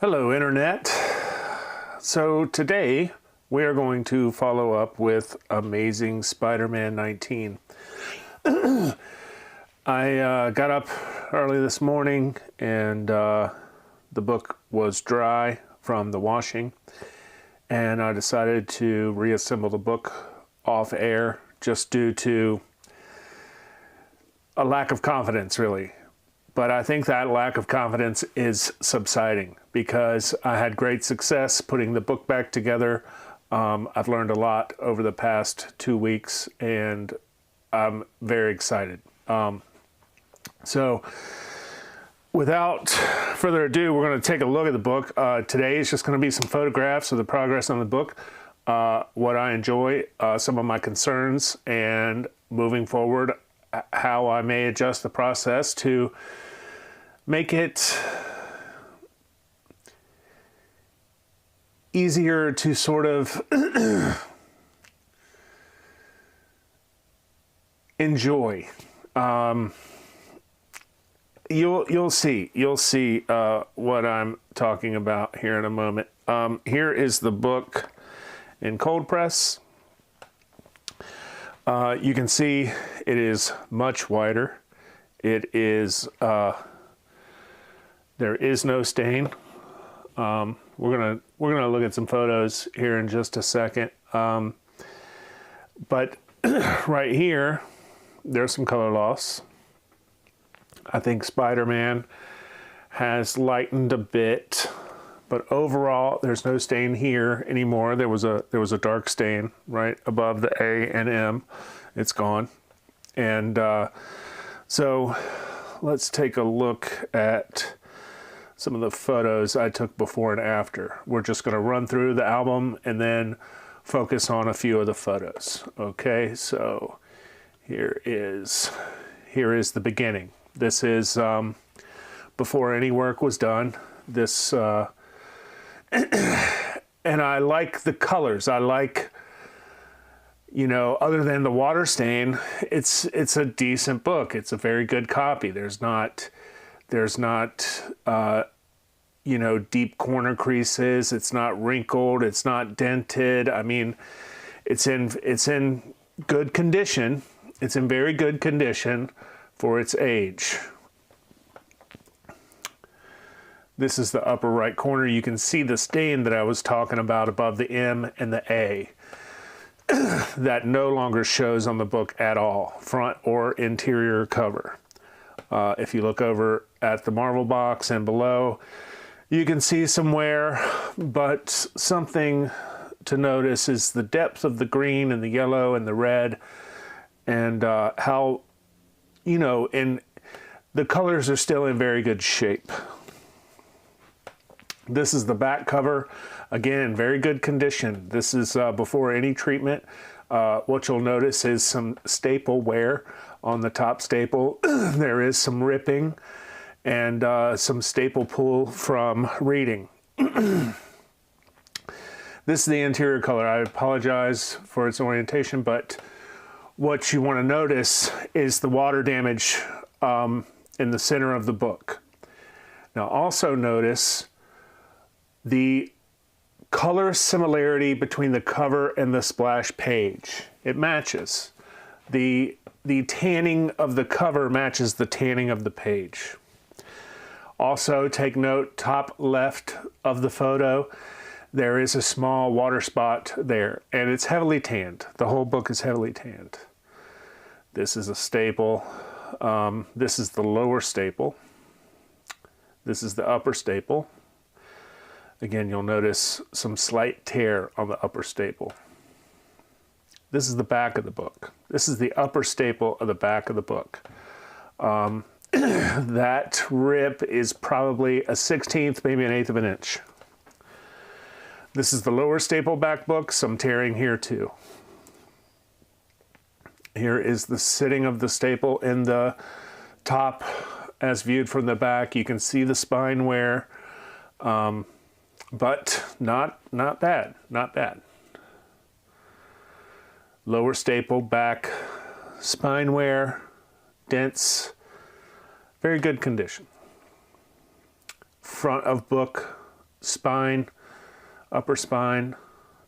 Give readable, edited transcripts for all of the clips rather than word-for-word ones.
Hello Internet. So today we are going to follow up with Amazing Spider-Man 19. I got up early this morning and the book was dry from the washing, and I decided to reassemble the book off air just due to a lack of confidence, really. But I think that lack of confidence is subsiding because I had great success putting the book back together. I've learned a lot over the past 2 weeks and I'm very excited. So without further ado, we're going to take a look at the book. Today is just going to be some photographs of the progress on the book, what I enjoy, some of my concerns, and moving forward, how I may adjust the process to make it easier to sort of enjoy. You'll see what I'm talking about here in a moment. Here is the book in cold press. You can see it is much wider. It is there is no stain. We're gonna look at some photos here in just a second. But right here, there's some color loss. I think Spider-Man has lightened a bit, but overall, there's no stain here anymore. There was a dark stain right above the A and M. It's gone. And so let's take a look at some of the photos I took before and after. We're just going to run through the album and then focus on a few of the photos. Okay, so here is the beginning. This is before any work was done. This and I like the colors. I like, you know, other than the water stain, it's a decent book. It's a very good copy. There's not you know, deep corner creases. It's not wrinkled. It's not dented. I mean, it's in good condition. It's in very good condition for its age. This is the upper right corner. You can see the stain that I was talking about above the M and the A. That no longer shows on the book at all, front or interior cover. If you look over at the Marvel box and below, you can see some wear, but something to notice is the depth of the green and the yellow and the red, and how, you know, the colors are still in very good shape. This is the back cover. Again, very good condition. This is before any treatment. What you'll notice is some staple wear on the top staple. There is some ripping and some staple pull from reading. This is the interior color. I apologize for its orientation, but what you want to notice is the water damage in the center of the book. Now also notice the color similarity between the cover and the splash page. It matches. The tanning of the cover matches the tanning of the page. Also, take note, top left of the photo, there is a small water spot there, and it's heavily tanned. The whole book is heavily tanned. This is a staple. This is the lower staple. This is the upper staple. Again, you'll notice some slight tear on the upper staple. This is the back of the book. This is the upper staple of the back of the book. That rip is probably a 1/16, maybe an 1/8 of an inch. This is the lower staple back book, some tearing here too. Here is the sitting of the staple in the top as viewed from the back. You can see the spine wear, but not bad, not bad. Lower staple, back, spine wear, dents, very good condition. Front of book, spine, upper spine,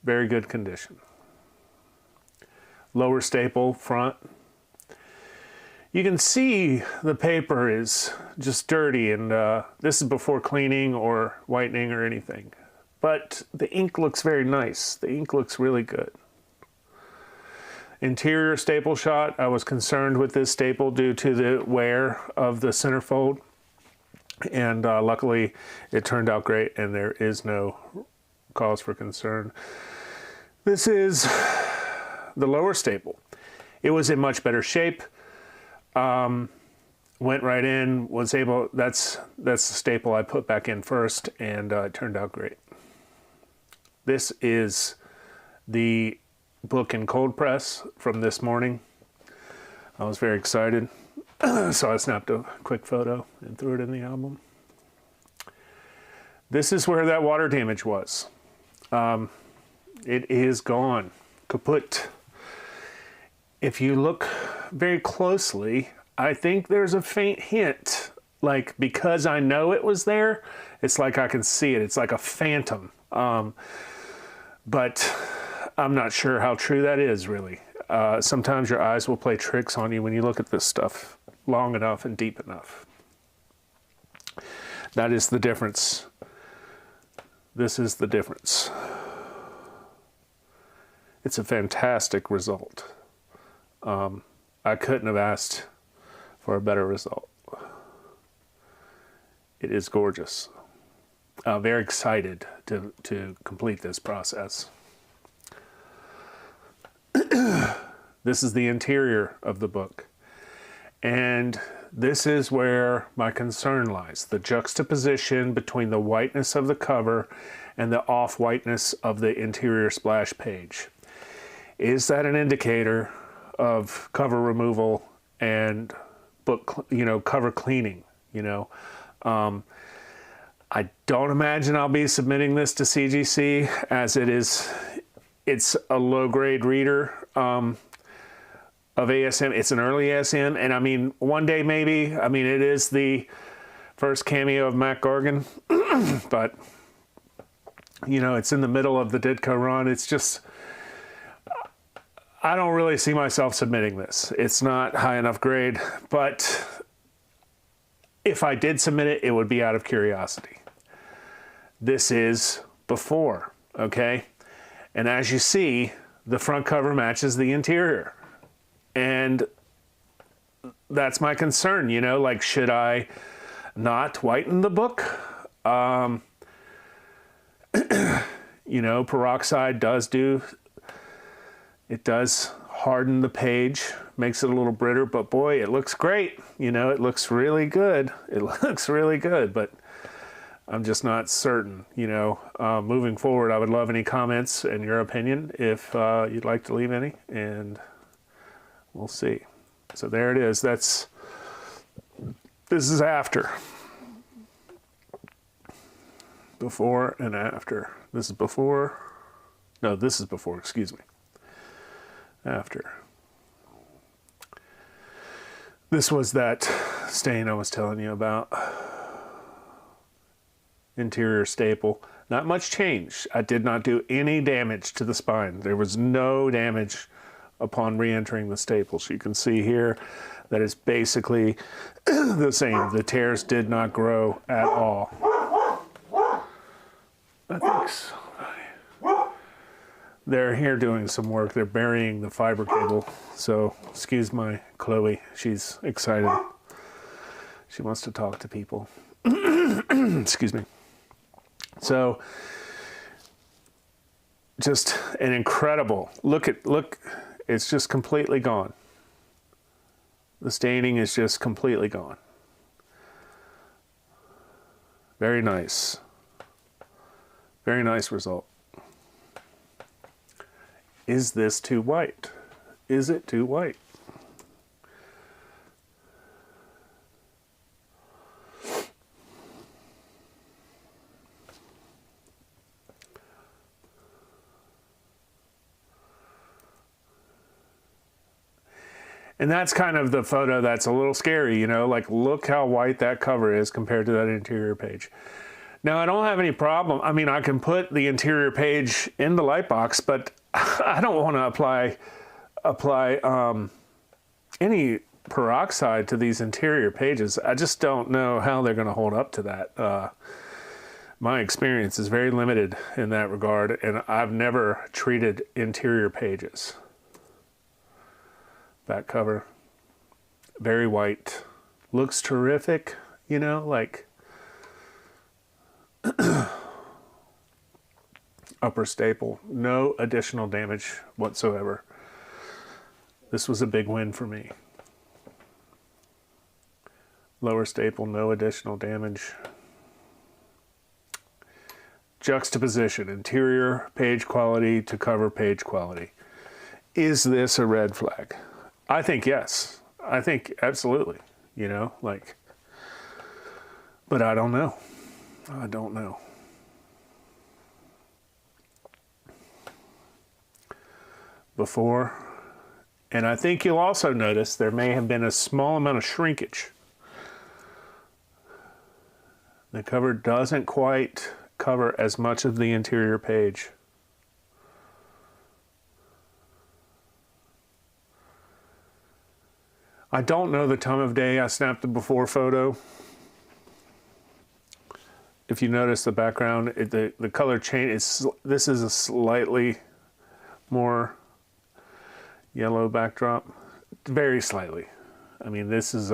very good condition. Lower staple, front. You can see the paper is just dirty, and this is before cleaning or whitening or anything. But the ink looks very nice. The ink looks really good. Interior staple shot, I was concerned with this staple due to the wear of the centerfold. And luckily it turned out great, and there is no cause for concern. This is the lower staple. It was in much better shape. Went right in, was able, that's the staple I put back in first, and it turned out great. This is the book in cold press from this morning. I was very excited, so I snapped a quick photo and threw it in the album. This is where that water damage was. It is gone, kaput. If you look very closely, I think there's a faint hint, like, because I know it was there, it's like I can see it. It's like a phantom. But I'm not sure how true that is, really. Sometimes your eyes will play tricks on you when you look at this stuff long enough and deep enough. That is the difference. This is the difference. It's a fantastic result. I couldn't have asked for a better result. It is gorgeous. Very excited to complete this process. This is the interior of the book. And this is where my concern lies. The juxtaposition between the whiteness of the cover and the off-whiteness of the interior splash page. Is that an indicator of cover removal and book, cover cleaning, I don't imagine I'll be submitting this to CGC, as it's a low-grade reader of ASM. It's an early ASM, and I mean, one day maybe. I mean, it is the first cameo of Mac Gargan, but, it's in the middle of the Ditko run. It's just, I don't really see myself submitting this. It's not high enough grade, but if I did submit it, it would be out of curiosity. This is before, okay? And as you see, the front cover matches the interior. And that's my concern, like, should I not whiten the book? Peroxide does harden the page, makes it a little brighter, but boy, it looks great. It looks really good. It looks really good, but I'm just not certain, moving forward. I would love any comments and your opinion if you'd like to leave any, and we'll see. So there it is. This is after. Before and after. This is before. No, this is before, excuse me. After. This was that stain I was telling you about. Interior staple. Not much change. I did not do any damage to the spine. There was no damage upon re-entering the staples. You can see here that it's basically the same. The tears did not grow at all. I think so. They're here doing some work. They're burying the fiber cable. So excuse my Chloe. She's excited. She wants to talk to people. Excuse me. So just an incredible look. It's just completely gone. The staining is just completely gone. Very nice. Very nice result. Is this too white? Is it too white? And that's kind of the photo that's a little scary, like, look how white that cover is compared to that interior page. Now, I don't have any problem. I mean, I can put the interior page in the light box, but I don't want to apply any peroxide to these interior pages. I just don't know how they're going to hold up to that. My experience is very limited in that regard, and I've never treated interior pages. Back cover, very white, looks terrific, you know, like upper staple, no additional damage whatsoever. This was a big win for me. Lower staple, no additional damage. Juxtaposition, interior page quality to cover page quality. Is this a red flag? I think yes. I think absolutely, you know, like, but I don't know. I don't know. Before, and I think you'll also notice there may have been a small amount of shrinkage. The cover doesn't quite cover as much of the interior page. I don't know the time of day I snapped the before photo. If you notice the background, the color change, this is a slightly more yellow backdrop, very slightly. I mean, this is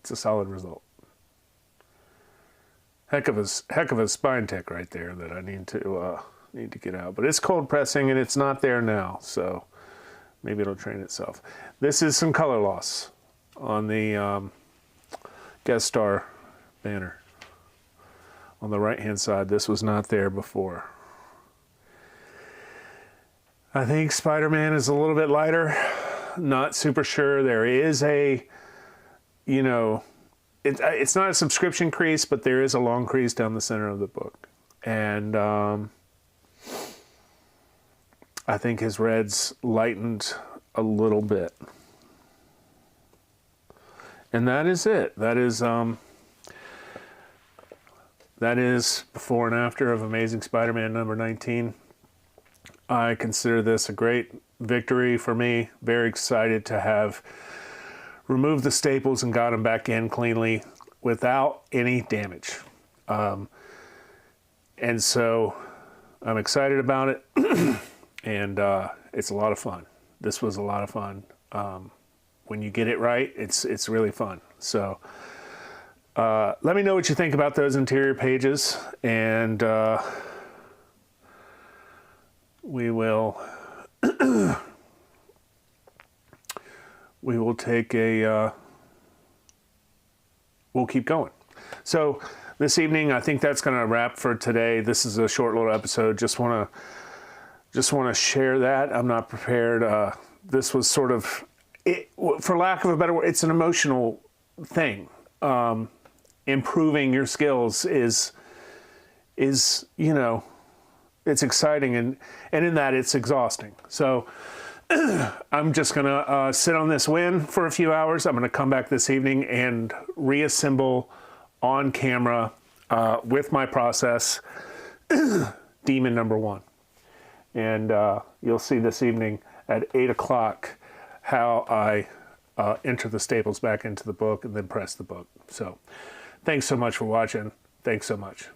it's a solid result. Heck of a spine tech right there that I need to get out. But it's cold pressing and it's not there now, so maybe it'll train itself. This is some color loss on the guest star banner. On the right hand side, this was not there before. I think Spider-Man is a little bit lighter. Not super sure. There is a, you know, it's not a subscription crease, but there is a long crease down the center of the book. And I think his reds lightened a little bit. And that is it. That is before and after of Amazing Spider-Man number 19. I consider this a great victory for me. Very excited to have removed the staples and got them back in cleanly without any damage. And so I'm excited about it. And it's a lot of fun. This was a lot of fun. When you get it right, it's really fun. So let me know what you think about those interior pages, and we will take a we'll keep going. So this evening, I think that's going to wrap for today. This is a short little episode. Just want to share that. I'm not prepared. This was sort of, for lack of a better word, it's an emotional thing. Improving your skills is, you know, it's exciting, and in that it's exhausting. So I'm just going to sit on this win for a few hours. I'm going to come back this evening and reassemble on camera with my process Demon number 1. And you'll see this evening at 8 o'clock how I enter the staples back into the book and then press the book. So thanks so much for watching. Thanks so much.